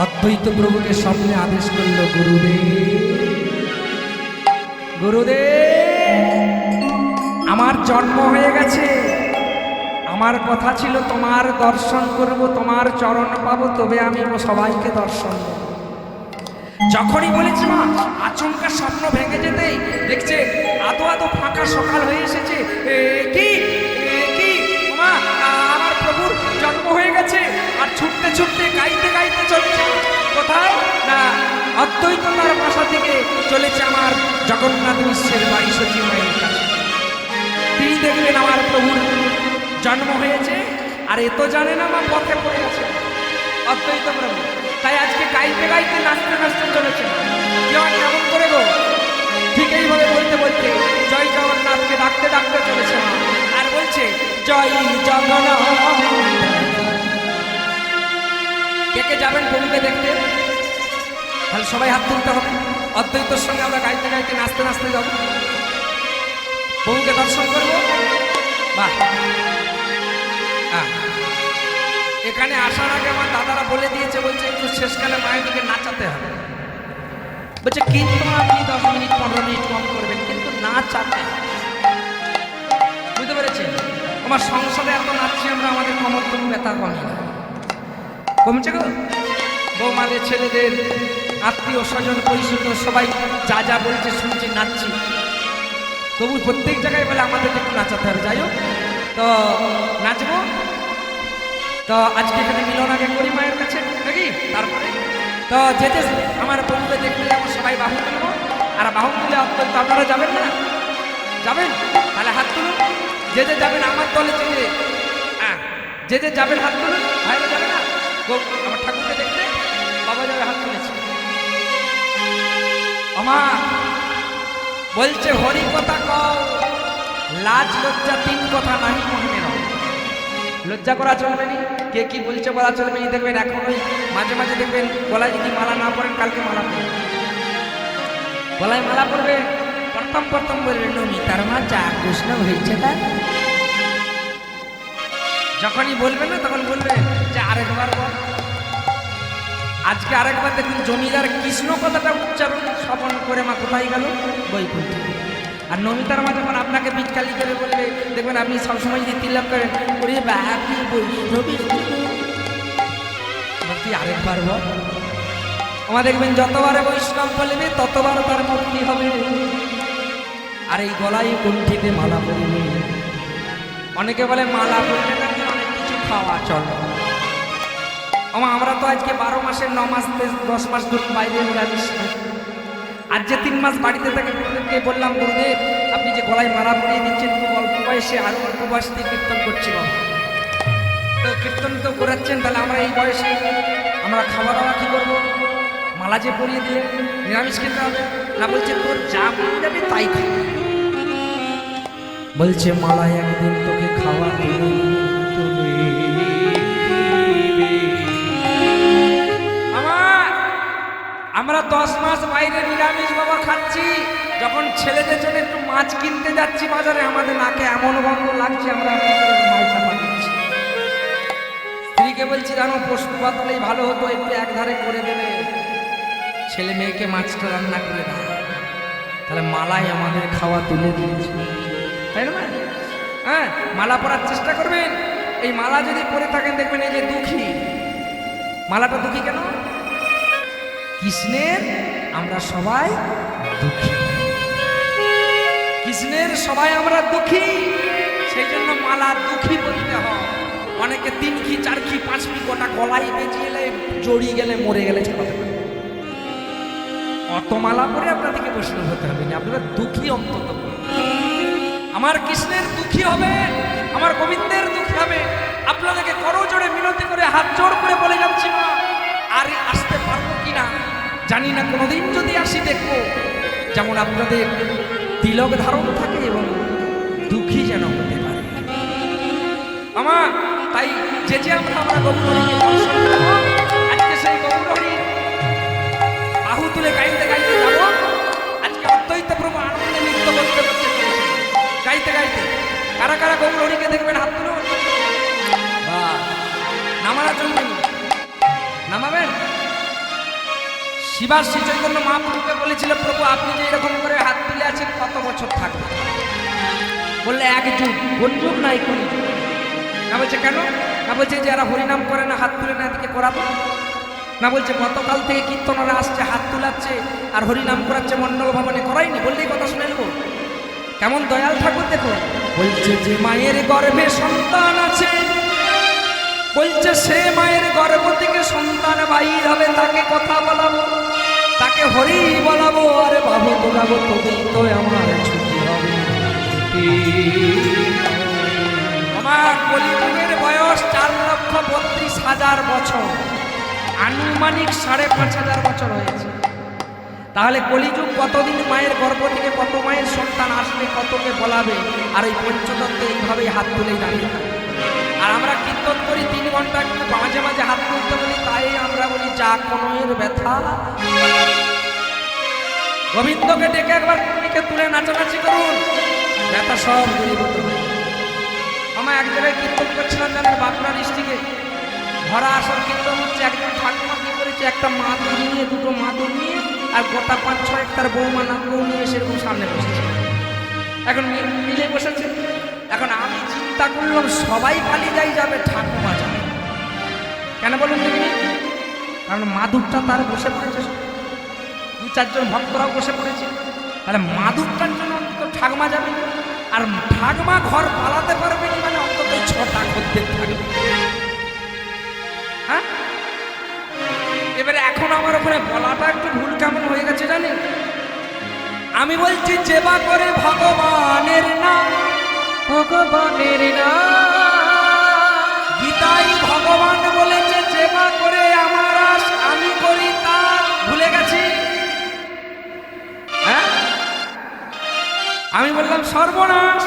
Speaker 1: অদ্বৈত প্রভুকে স্বপ্নে আদেশ করল, গুরুদেব, আমার জন্ম হয়ে গেছে, আমার কথা ছিল তোমার দর্শন করব, তোমার চরণ পাবো, তবে আমি সবাইকে দর্শন দেব। যখনই বলেছি মা, আচমকা স্বপ্ন ভেঙে যেতেই দেখছে আদো আদো ফাঁকা সকাল হয়ে এসেছে। কি মা, আমার প্রভুর জন্ম হয়ে গেছে। আর ছুটতে ছুটতে গাইতে গাইতে চলেছে কোথায় না, অদ্বৈততার ভাষা থেকে চলেছে আমার জগন্নাথ মিশ্রের বাড়ি সচিব মায়ের কাছে। তিনি দেখলেন আমার প্রভুর জন্ম হয়েছে, আর এ তো জানে না মা পথে পড়ে গেছে অদ্বৈত প্রভু। তাই আজকে গাইতে গাইতে নাচতে নাচতে চলেছে। কেমন করে গো, ঠিক এইভাবে বলতে বলতে জয় জগন্নাথকে ডাকতে ডাকতে চলেছে মা, আর বলছে জয় জগন্নাথ। কে কে যাবেন প্রভুকে দেখতে? তাহলে সবাই হাত তুলতে হবে। অদ্বৈতর সঙ্গে আমরা গাইতে গাইতে নাচতে নাচতে যাব, প্রভুকে দর্শন করবো। বাহ, এখানে আসার আগে আমার দাদারা বলে দিয়েছে, বলছে একটু শেষকালে মায়ের দিকে নাচাতে হবে। বলছে কিন্তু আপনি 10 মিনিট 15 মিনিট কম করবেন, কিন্তু নাচাতে হবে। বুঝতে পেরেছেন? আমার সংসারে এত নাচছি আমরা, আমাদের কমরটুকু ব্যথা কমে না, কমছে গো। বৌমাদের, ছেলেদের, আত্মীয় স্বজন পরিচিত সবাই যা যা বলছে শুনছি, নাচছি। তবু প্রত্যেক জায়গায় বলে আমাদেরকে একটু নাচাতে হবে। যাই হোক, তো নাচবো। তো আজকে এখানে মিলন আগে করি মায়ের কাছে নাকি, তারপরে তো যেতে আমার বন্ধুকে দেখতে যাবো, সবাই বাহু তুলবো। আর বাহু তুলে অত্যন্ত আপনারা যাবেন না? যাবেন? তাহলে হাত তুলুন। যে যে যাবেন আমার দলে চেয়ে, যে যে যাবেন হাত তুলুন। ভাইরা যাবে না? আমার ঠাকুরকে দেখতে বাবা যাবে, হাত তুলেছে। আমার বলছে হরি কথা কও, লাজ লজ্জা 3 কথা নাহি মহিমের। লজ্জা করা চলবে না, কে কি বলছে বলা চলবে না। দেখবেন এখন ওই মাঝে মাঝে দেখবেন গলায় যদি মালা না পড়েন, কালকে মালা পড়বে, গলায় মালা পড়বে, প্রথম বলবে নমিতার মা যা কৃষ্ণ হয়েছে তার। যখনই বলবেন না তখন বলবে যে আরেকবার বল। আজকে আরেকবার দেখুন জমিদার কৃষ্ণ কথাটা উচ্চারণ স্মরণ করে মা কোথায় গেল? বৈকুণ্ঠে। আর নমিতার মা যখন আপনাকে বিটকালি করে বলবে, দেখবেন আপনি সবসময় যদি তিলক করেন, ওরে বাপি বৈষ্ণবী, তুই আরেকবার বল। আমার দেখবেন যতবার বৈষ্ণব বলবে ততবার তার মুক্তি হবে। আর এই গলায় কণ্ঠিতে মালা পরিবে। অনেকে বলে মালা পরিবে নাকি অনেক কিছু খাওয়া চলে। আমরা তো আজকে 12 মাসের 9 মাস 10 মাস ধরে বাইরে নিরামিষ। আজ যে 3 মাস বাড়িতে থেকে গুরুদেবকে বললাম, গুরুদেব আপনি যে গলায় মালা পরিয়ে দিচ্ছেন, খুব অল্প বয়সে, আরো অল্প বয়স দিয়ে কীর্তন করছি বাবা। তো কীর্তন তো করাচ্ছেন, তাহলে আমরা এই বয়সে আমরা খাওয়া দাওয়া কী করবো? মালা যে পরিয়ে দিলে নিরামিষ খেতে হবে না? বলছে তোর যা মন যাবে তাই খাবে। বলছে মালায় একদিন তোকে খাওয়া আমরা 10 মাস বাইরে নিরামিষ বাবা খাচ্ছি। যখন ছেলেদের জন্য একটু মাছ কিনতে যাচ্ছি বাজারে, আমাদের নাকে এমন গন্ধ লাগছে, আমরা মাল চাপা দিচ্ছি। স্ত্রীকে বলছি জানো, পশু পাতলেই ভালো হতো, একটু একধারে করে দেবে, ছেলে মেয়েকে মাছটা রান্না করে দেয়। তাহলে মালাই আমাদের খাওয়া তুলে দিয়েছে, তাই না? হ্যাঁ, মালা পরার চেষ্টা করবেন। এই মালা যদি পরে থাকেন দেখবেন এই যে দুঃখী, মালাটা দুঃখী কেন? কৃষ্ণের আমরা সবাই দুঃখী, কৃষ্ণের সবাই আমরা দুঃখী, সেই জন্য মালা দুঃখী বলতে হয়। অনেকে 3 কি 4 কি 5 কি গোটা গলায় বেঁচে গেলে, জড়িয়ে গেলে, মরে গেলে ছাড়াতে পারে। অত মালা পরে আপনাদেরকে বৈষ্ণব হতে হবে না, আপনারা দুঃখী অন্তত। আমার কৃষ্ণের দুঃখী হবে, আমার গোবিন্দের দুঃখী হবে। আপনাদেরকে করজোড়ে মিনতি করে হাত জোড় করে বলে যাচ্ছি, জানি না কোনোদিন যদি আসি দেখবো যেমন আপনাদের তিলক ধারণ থাকে এবং দুঃখী যেন হতে পারে আমার। তাই যে আমরা গৌরহরিকে দর্শন করবো, আজকে সেই গৌরহরি বাহু তুলে গাইতে গাইতে যাবো। আজকে অদ্বৈত প্রভু আনন্দে নৃত্য করতে করতে চলেছে, গাইতে গাইতে। কারা কারা গৌরহরিকে দেখবেন হাত তুলো। নামানোর জন্য নামাবেন। শিবা শ্রী চৈতন্য মহাপ্রভুকে বলেছিল, প্রভু আপনি যে এরকম করে হাত তুলে আছেন কত বছর থাকবে? বললে এক যুগ। কোন যুগ? না এখন না। বলছে কেন? না বলছে যারা হরিনাম করে না হাত তুলে না এদিকে করাবো না। বলছে গতকাল থেকে কীর্তনরা আসছে, হাত তুলাচ্ছে আর হরিনাম করাচ্ছে মণ্ডল ভবনে, করাইনি। বললেই কথা শুনে নেবো। কেমন দয়াল ঠাকুর দেখো। বলছে যে মায়ের গর্ভে সন্তান আছে, বলছে সে মায়ের গর্ভ থেকে সন্তান বাহির হবে, তাকে কথা বলাবো, তাকে হরি বলাবো, আরে বাবু তোলাবো, তোদের তো আমার ছুটি হবে। আমার কলিযুগের বয়স 4,32,000 বছর, আনুমানিক 5,500 বছর হয়েছে। তাহলে কলিযুগ কতদিন মায়ের গর্ভ থেকে কত মায়ের সন্তান আসবে, কতকে বলাবে, আর এই পঞ্চতত্ত্ব এইভাবেই হাত তুলেই দাঁড়িয়ে থাকে। আর আমরা কীর্তন করি 3 ঘন্টা, একটু মাঝে মাঝে হাত তুলতে বলি, তাই আমরা বলি যা কোনোর ব্যথা। গোবিন্দকে ডেকে একবার কর্মীকে তুলে নাচানাচি করুন, ব্যথা সব দূরীভূত হবে। আমরা এক জায়গায় কীর্তন করছিলাম জানেন, বাঁকুড়া ডিস্ট্রিক্টে ভরা আসর কীর্তন হচ্ছে। একজন ঠাকুমা কি করেছে, একটা মাদুর নিয়ে, 2টো মাদুর নিয়ে আর গোটা 5-6 তার বৌমা নামগুলো নিয়ে সেরকম সামনে বসেছে। এখন মিলে বসেছে। এখন আমি চিন্তা করলাম সবাই পালিয়ে যাবে, ঠাকুমা যাবে কেন বলুন দেখিনি? কারণ মাদুরটা তার বসে পড়েছে, 2-4 জন ভক্তরাও বসে পড়েছে। তাহলে মাদুরটার জন্য অন্তত ঠাকুমা যাবে, আর ঠাকুমা ঘর পালাতে পারবে কি? মানে অন্তত 6টা খদ্দের থাকবে। হ্যাঁ, এবারে এখন আমার ওখানে বলাটা একটু ভুল কেমন হয়ে গেছে জানেন? আমি বলছি যেবা করে ভগবানের নাম, ভগবানের নাম গীতাই ভগবান বলেছে, যেবা করে আমার আস আমি করি তা ভুলে গেছি। হ্যাঁ, আমি বললাম সর্বনাশ।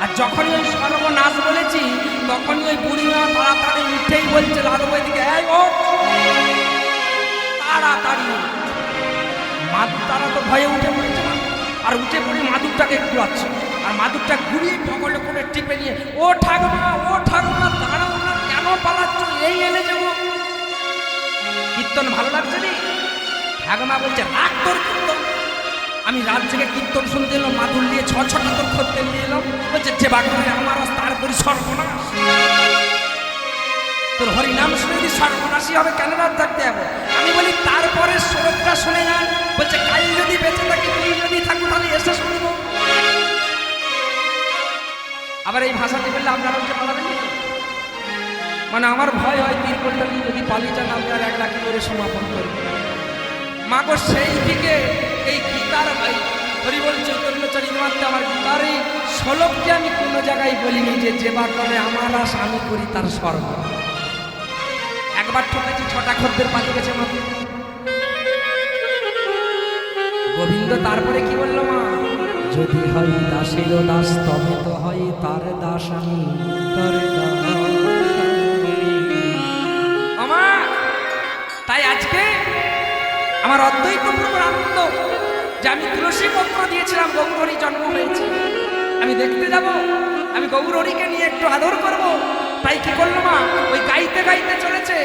Speaker 1: আর যখনই ওই সর্বনাশ বলেছি তখনই ওই বুড়িমা তাড়াতাড়ি উঠেই বলছে, লাদব এদিকে, এই ওঠ তাড়াতাড়ি। মাদুর তারা তো ভয়ে উঠে পড়েছে না, আর উঠে পড়ে মাদুরটাকে ঘুরাচ্ছে, আর মাদুরটা ঘুরিয়ে পকড়ে করে টিপে নিয়ে, ও ঠাকুমা দাঁড়াও না, কেন পালাচ্ছ? এই এলে যাবো। কীর্তন ভালো লাগছে নি? ঠাকুমা বলছে রাগ তোর কীর্তন। আমি রাত থেকে কীর্তন শুনতে এলাম, মাদুর নিয়ে 6-6টা তোর খদ্দের নিয়ে এলাম। বলছে যে বাঘরে আমার তারপরে সর্বনাশ। তোর হরিনাম শুনে যদি সর্বনাশী হবে, কেন রাত থাকতে যাবো? আমি বলি তারপরে শ্লোকটা শুনে যান। বলছে কাল যদি বেঁচে থাকি, তুই যদি থাকো তাহলে এসে শুনব। আবার এই ভাষাটি বললে আপনারা হচ্ছে পালাবেন না, মানে আমার ভয় হয় তিরপলটা নিয়ে যদি পালিয়ে যান আমি আর 1 লাখ করে সমাপন করি। মাগো সেই দিকে এই গীতার ভাই হরিবল চৈতন্য চরিতমাত্রে আমার গীতার এই শ্লোককে আমি কোনো জায়গায় বলিনি যে যেবা করে আমার আস আমি করি তার স্বর্গ। একবার ঠকেছি, 6টা খদ্দের পালিয়ে গেছে মাত্র। গোবিন্দ তারপরে কি বললো মা? যদি হয় দাসের দাস তবে তো হয় তার দাস আমি, তার দাস আমার। তাই আজকে আমার অদ্বৈত প্রভুর আনন্দ যে আমি তুলসী পত্র দিয়েছিলাম, গৌরহরি জন্ম হয়েছে, আমি দেখতে যাব, আমি গৌরহরিকে নিয়ে একটু আদর করব। তাই কি করলো মা? ওই গাইতে গাইতে চলেছে,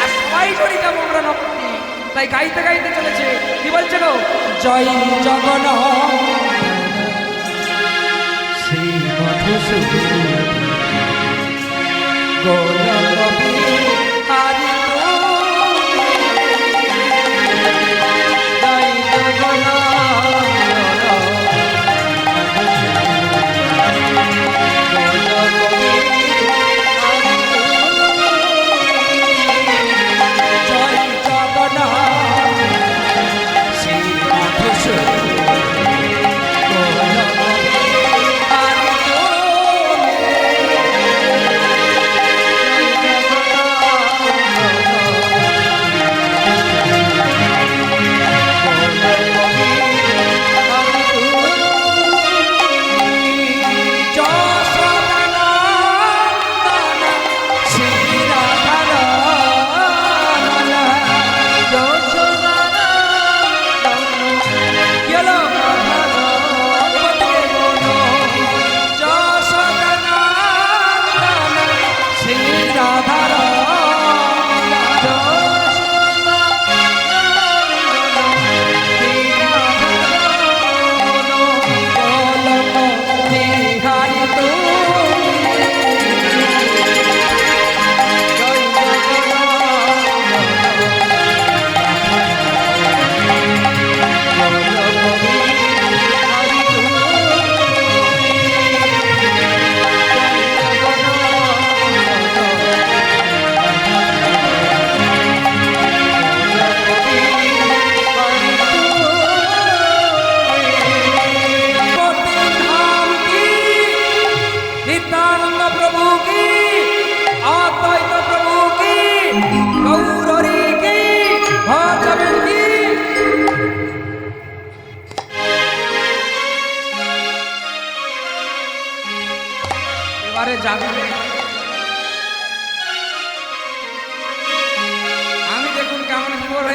Speaker 1: আর সবাই জড়ি যাবো আমরা নবদ্বীপ। তাই গাইতে গাইতে চলেছে, কি বলছে গো? জয় জগন্নাথ শ্রী মধুসূদন গৌরবী হরি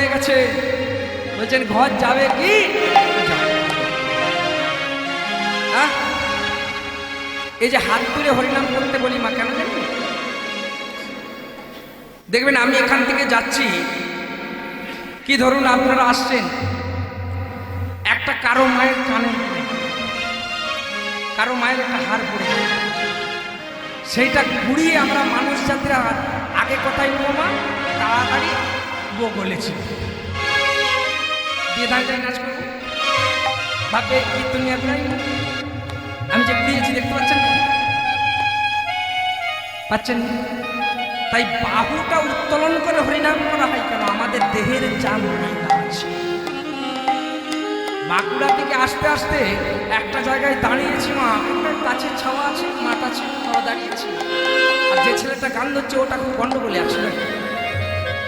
Speaker 1: হয়ে গেছে, বলছেন ঘর যাবে কি? হ্যাঁ, এই যে হাত তুলে হরিনাম করতে বলি মা, কেন জানি দেখবেন আমি এখান থেকে যাচ্ছি, কি ধরুন আপনারা আসছেন, একটা কারো মায়ের কানে, কারো মায়ের একটা হার পড়ে, সেইটা ঘুরিয়ে আমরা মানুষ যাত্রা আগে কোথায় নেবো মা, তাড়াতাড়ি বলেছি দিয়ে দাঁড়িয়ে নাচ করবো, ভাববে কীর্তনী আপনার আমি যে ঘুরিয়েছি দেখতে পাচ্ছেন, পাচ্ছেন? তাই বাহুটা উত্তোলন করে হরিনাম করা হয় কেন? আমাদের দেহের যা মহিলা আছে, বাঁকুড়া থেকে আসতে আসতে একটা জায়গায় দাঁড়িয়েছি মা, গাছের ছাওয়া আছে, মাঠ আছে, ছাওয়া দাঁড়িয়েছি, আর যে ছেলেটা গান ধরছে ওটা খুব গন্ডগোলে আছে,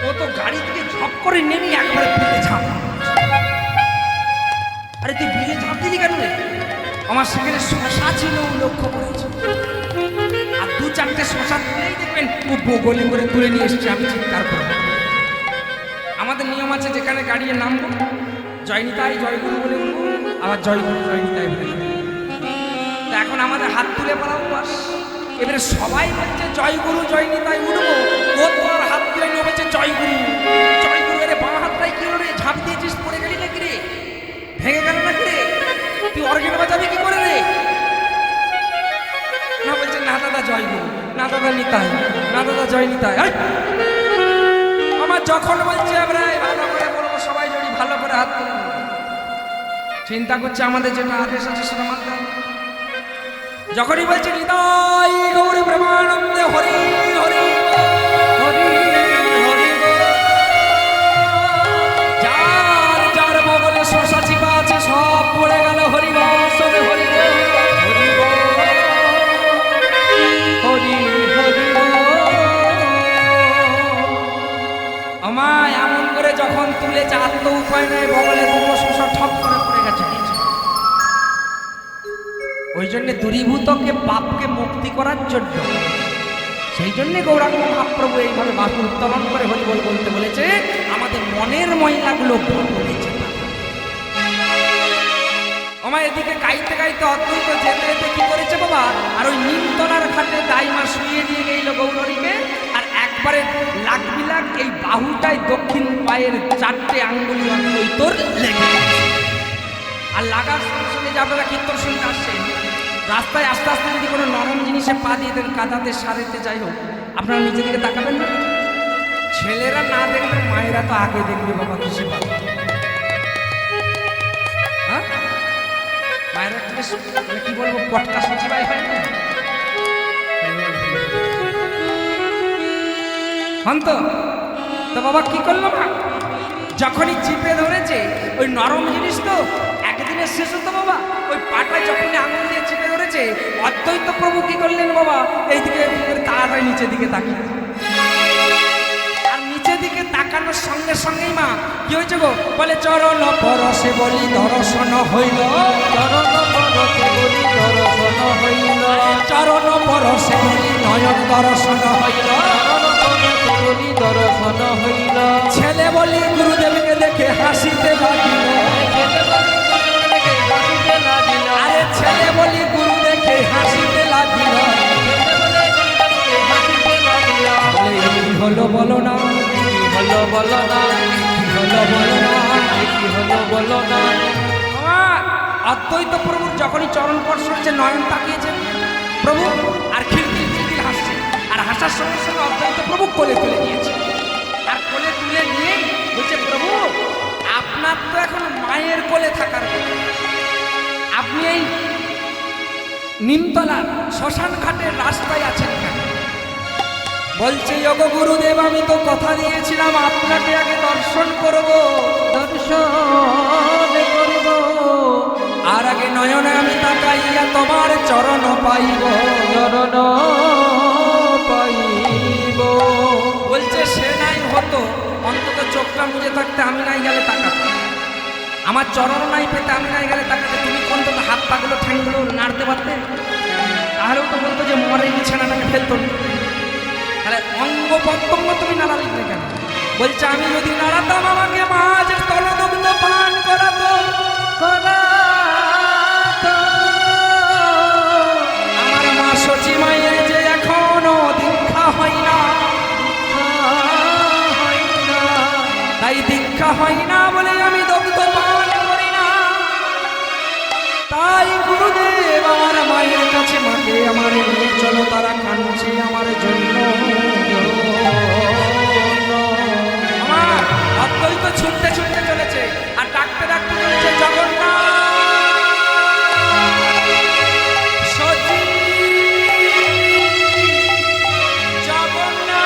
Speaker 1: ও তো গাড়ি থেকে ঝপ করে নেমে একবারে বিলে ঝাঁপ। আরে তুই বিলে ঝাঁপ দিলি কেন রে? আমার সেখানে শশা ছিল লক্ষ্য করেছি, আর দু চারটে শশা তুলেই দেখবেন ও বগলে করে তুলে নিয়ে এসছে, আমি চিৎকার করবো। আমাদের নিয়ম আছে যেখানে গাড়িয়ে নামবো জয়নিতাই জয়গুরু বলে উঠবো, আবার জয়গুরু জয়নিতাই বলে। তা এখন আমাদের হাত তুলে পড়াবো বাস, এবারে সবাই বলছে জয়গুরু জয়নিতাই উঠবো, ও তো আর হাত তুলে নিয়ে বলছে জয়গুরু জয়গুরু। এর বাঁ হাতটাই কি রে, ঝাঁপ দিয়েছিস পড়ে গেলি নাকি রে, ভেঙে গেল নাকি রে, তুই অর্গেন বাজাবি কি করে রে? না বলছে না দাদা জয়গুরু, না দাদা নিতাই, না দাদা জয় নিতাই। আমার যখন বলছে আমরা ভালো করে বলবো, সবাই যদি ভালো করে হাত তুলবো, চিন্তা করছে আমাদের যেটা আদেশ আছে সেটা মানতে হবে। যখনই বলছে নিতাই গৌরী প্রেমানন্দে হরি হরি হরি হরি, যার যার বগলে শশা চিপা আছে সব পড়ে গেল হরি বসবে হরি হরি হরি হরি। আমায় এমন করে যখন তুলেছে আত্ম উপায় নেই, বগলে দুটো শশা ঠক করে পড়ে গেছে। ওই জন্যে দূরীভূতকে পাপকে মুক্তি করার জন্য, সেই জন্যে গৌরাঙ্গ মহাপ্রভু এইভাবে বাহু উত্তোলন করে হরি বল বলতে বলেছে, আমাদের মনের ময়লাগুলো বলেছে। আমার এদিকে গাইতে গাইতে অদ্ভুত যেতে যেতে কি করেছে বাবা, আর ওই নিমতলার ঘাটে দাইমা শুয়ে দিয়ে গেল গৌরীকে, আর একবারে লাগ এই বাহুটায় দক্ষিণ পায়ের চারটে আঙ্গুলি অন্তর লেগে, আর লাগার সঙ্গে সঙ্গে যে আপনারা কীর্তন শুনতে আসছেন, রাস্তায় আস্তে আস্তে যদি কোনো নরম জিনিসে পা দিয়ে দেন, কাদাতে সারেতে যাই হোক, আপনারা নিচের দিকে তাকাবেন না? ছেলেরা না দেখলে মায়েরা তো আগে দেখবে বাবা, কিসে পাবে? হ্যাঁ, মায়েরা কি বলবো, পটকা সচিবাই হয় না তো বাবা কি করলো মা, যখনই চিপে ধরেছে ওই নরম জিনিস তো একদিনের শেষ হতো বাবা, ওই পাটায় যখনই আঙুল দিয়ে চিপে ধরেছে, অদ্বৈত প্রভু কি করলেন বাবা, এইদিকে তাড়াতাড়ি নিচের দিকে তাকিয়ে, আর নিচের দিকে তাকানোর সঙ্গে সঙ্গেই মা কি হয়েছে গো, বলে চরণ পরশে বলি দর্শন হইল, চরণ পরশে বলি দর্শন হইল, চরণ পরশে বলি নয়ন দর্শন হইল, দর্শন হইল, ছেলে বলি গুরুদেবকে দেখে হাসিতে লাগিল, আরে ছেলে বলি গুরু দেখে হাসিতে লাগিল, কি হলো বলো না, কি হলো বলো না, কি হলো বলো না, কি হলো বলো না। অদ্বৈত প্রভুর যখনই চরণ স্পর্শ হচ্ছে, নয়ন তাকিয়েছেন প্রভু, আর খিলখিল খিলখিল হাসছে, আর হাসার সঙ্গে সঙ্গে অদ্বৈত প্রভু কোলে তুলে নিয়েছে, আর কোলে তুলে নিয়ে বলছে প্রভু আপনার তো এখন মায়ের কোলে থাকার কথা, আপনি এই নিমতলা শ্মশান ঘাটের রাস্তায় আছেন কেন? বলছে যোগ গুরুদেব আমি তো কথা দিয়েছিলাম আপনাকে আগে দর্শন করব, দর্শন করব, আর আগে নয়নে আমি তাকাইয়া তোমার চরণ পাইব, চরণ পাইব। বলছে সে নাই হতো, অন্তত চোখটা মুজে থাকতে আমি নাই গেলে তাকাতে, আমার চরণ নাই পেতে আমি নাই গেলে তাকাতে, তুমি অন্তত হাত পাগুলো ঠ্যাংগুলো নাড়তে পারতে, তাহলেও তো বলতো যে মরে বিছানাটাকে ফেলতো না, তাহলে অঙ্গ প্রত্যঙ্গ তুমি নাড়ালি না কেন? বলছে আমি যদি নাড়াতাম আমাকে মাছ স্তনদগ্ধ পান করাতো। আমার মা সচি মায়ের যে এখনো দীক্ষা হয় না, তাই দীক্ষা হয় না বলে আমি দগ্ধ পান করি না। তাই গুরুদেব আমার মায়ের কাছে মাকে আমার নিয়ে চলো, তারা কাঁদছে আমার জন্য। আমার অদ্বৈত ছুটতে ছুটতে চলেছে আর ডাকতে ডাকতে চলেছে জগন্নাথ সচি, জগন্নাথ।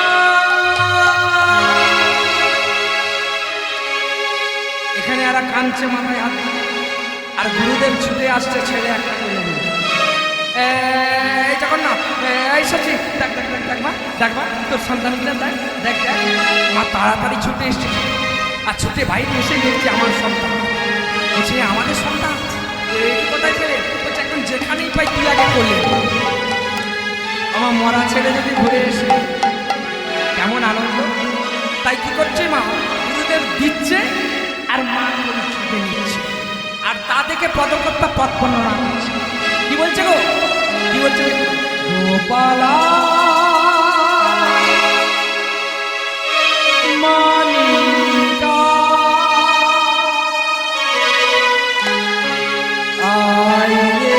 Speaker 1: এখানে এরা কাঁদছে মাথায় হাত, আর গুরুদেব ছুটে আসছে ছেলে একটা করে নিয়ে। এই জগন্নাথ, এই সচি, দেখ দেখ দেখ দেখ মা, দেখ মা তোর সন্তানগুলো দেখ দেখ দেখ। মা তাড়াতাড়ি ছুটে এসছে আর ছুটে বাইরে এসে দেখছে আমার সন্তান। বলছে আমাদের সন্তান কোথায় ছেলে? বলছে এখন যেখানেই পাই তুই আগে করলে। আমার মরা ছেলে যদি ঘুরে এসে কেমন আনন্দ। তাই কি করছে মা, গুরুদেব দিচ্ছে আর মা ছুটে নিচ্ছে, আর তা দেখে পদকর্তা পৎপন্ন না করছে। কি বলছে গো, কি বলছে? গোপালা মানিকা আয় রে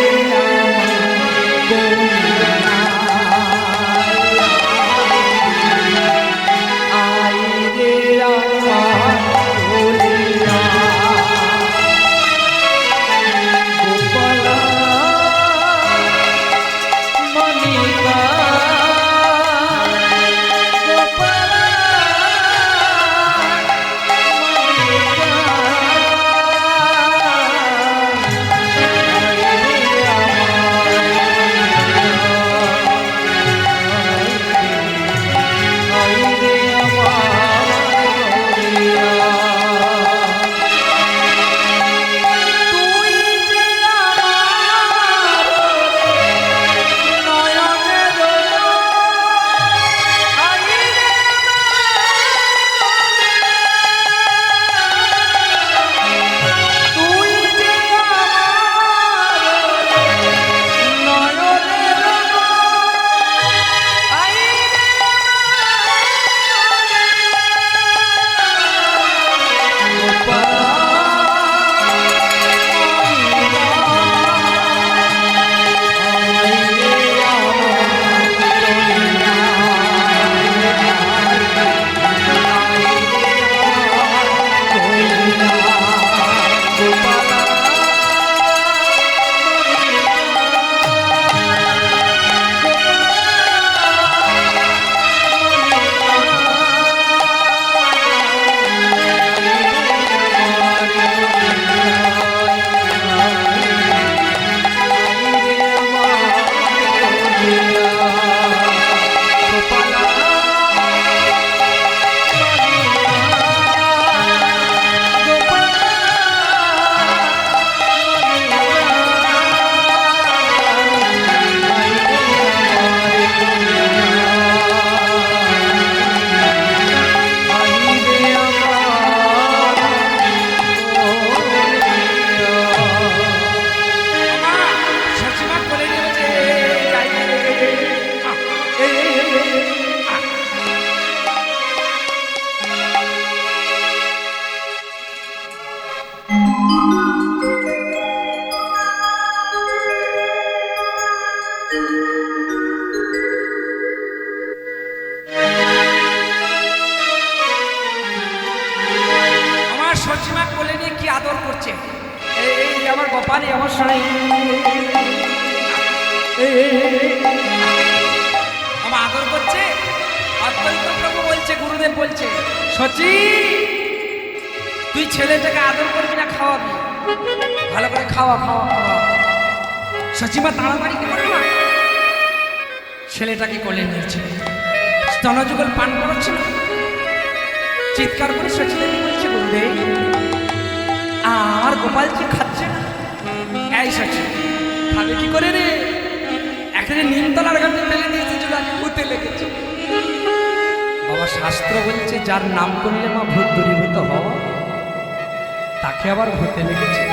Speaker 1: পারি অবশ্যই। আমার আদর করছে। অদ্বৈত প্রভু বলছে, গুরুদেব বলছে, সচি তুই ছেলেটাকে আদর করবি না খাওয়াবি? ভালো করে খাওয়া খাওয়া খাওয়া। সচিমা তাড়াতাড়ি কি করে না, ছেলেটাকে কোলে নিয়েছে, স্তনযুগল পান করাচ্ছিল। চিৎকার করে সচিদেবী বলছে, গুরুদেব আমার গোপালজি খাচ্ছে না। এই সচি খাবে কি করে রে? এখানে নিমতলার ঘাটে ফেলে দিয়েছে, চলে ভূতে লেগেছে। বাবা শাস্ত্র বলছে যার নাম করলে মা ভূত দূরীভূত হওয়া, তাকে আবার ভূতে লেগেছে।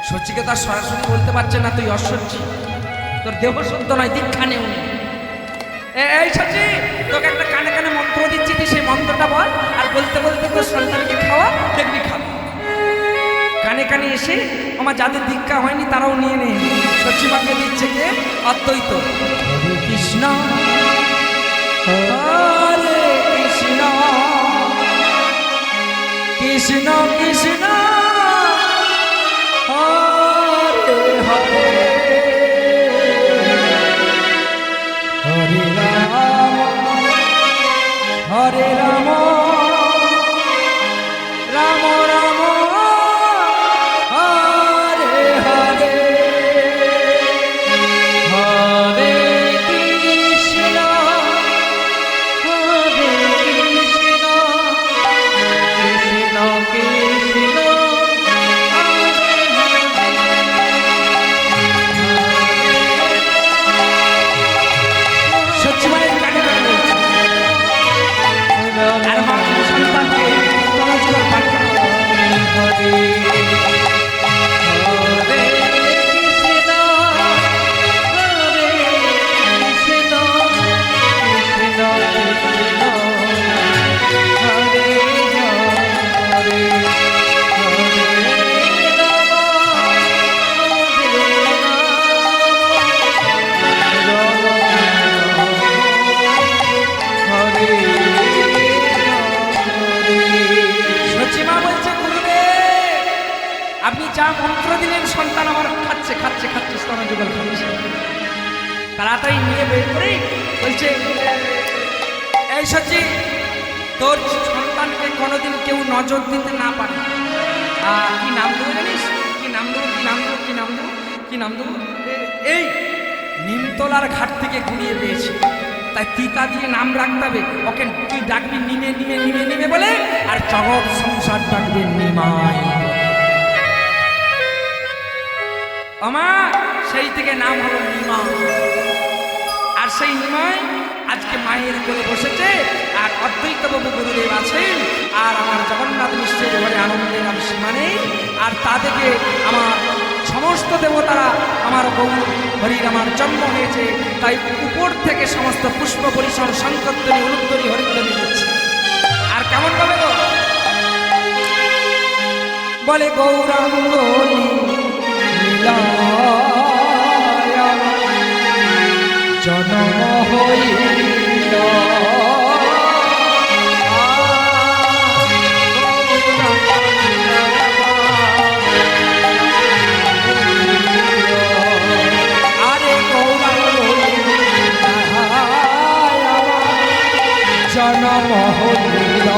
Speaker 1: সচিকে তার সরাসরি বলতে পারছে না তুই অসচ্ছি, তোর দেহ শুদ্ধ নয়, দীক্ষা নেও। এই সচি, তোকে একটা কানে কানে মন্ত্র দিচ্ছি, তুই সেই মন্ত্রটা বল, আর বলতে বলতে তোর সন্তানকে খাওয়া, দেখবি খাওয়া। কানে কানে এসে আমার যাদের দীক্ষা হয়নি তারাও নিয়ে নে। সচিমাকে দিচ্ছে কে? অদ্বৈত। হরে কৃষ্ণ হরে কৃষ্ণ কৃষ্ণ কৃষ্ণ হরে হরে হরে রাম হরে রাম রাম রাম হরে হরে হরে কৃষ্ণ হরে কৃষ্ণ কৃষ্ণ কৃষ্ণ সত্যি মায়ের কানে কানে বলছে। আর মা সন্তানকে নমস্কার পাঠ করে হরে হরে কৃষ্ণ হরে কৃষ্ণ কৃষ্ণ কৃষ্ণ হরে হরে হরে রাম হরে সচিমা বলছে গুরুদেব আপনি যা মন্ত্র দিলেন সন্তান আমার খাচ্ছে খাচ্ছে খাচ্ছে স্তন যুগল খাচ্ছে। তাড়াতাড়ি নিয়ে বের করে বলছে এই সচি, তোর সন্তানকে কোনোদিন কেউ নজর দিতে না পারে। কি নাম দেবো জানিস? কি নাম দেবো কি নাম দেবো কি নাম দেবো কি নাম দেবো? এই নিমতলার ঘাট থেকে ঘুরিয়ে পেয়েছি, তাই তিতা দিয়ে নাম রাখতে হবে। ওকে তুই ডাকবি নিমে নিমে নিমে নিমে বলে, আর জগৎ সংসার ডাকবে নিমাই। আমার সেই থেকে নাম হলো নিমা। আর সেই নিমাই আজকে মায়ের কোলে বসেছে, আর অদ্বৈত বাবু গুরুদেব আছেন, আর আমার জগন্নাথ মিশ্রের ঘরে আনন্দের আর সীমা নেই। আর তা থেকে আমার সমস্ত দেবতারা আমার গৌর হরির আমার জন্ম হয়েছে, তাই উপর থেকে সমস্ত পুষ্প পরিসর সংকীর্তনী অনুত্তরী হরিধ্বনি দিচ্ছে। আর কেমন ভাবে গো বলে গৌরাঙ্গ লীলা জনম হইল আরে গৌরাঙ্গ জনম হইল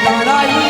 Speaker 1: দাঁড়াই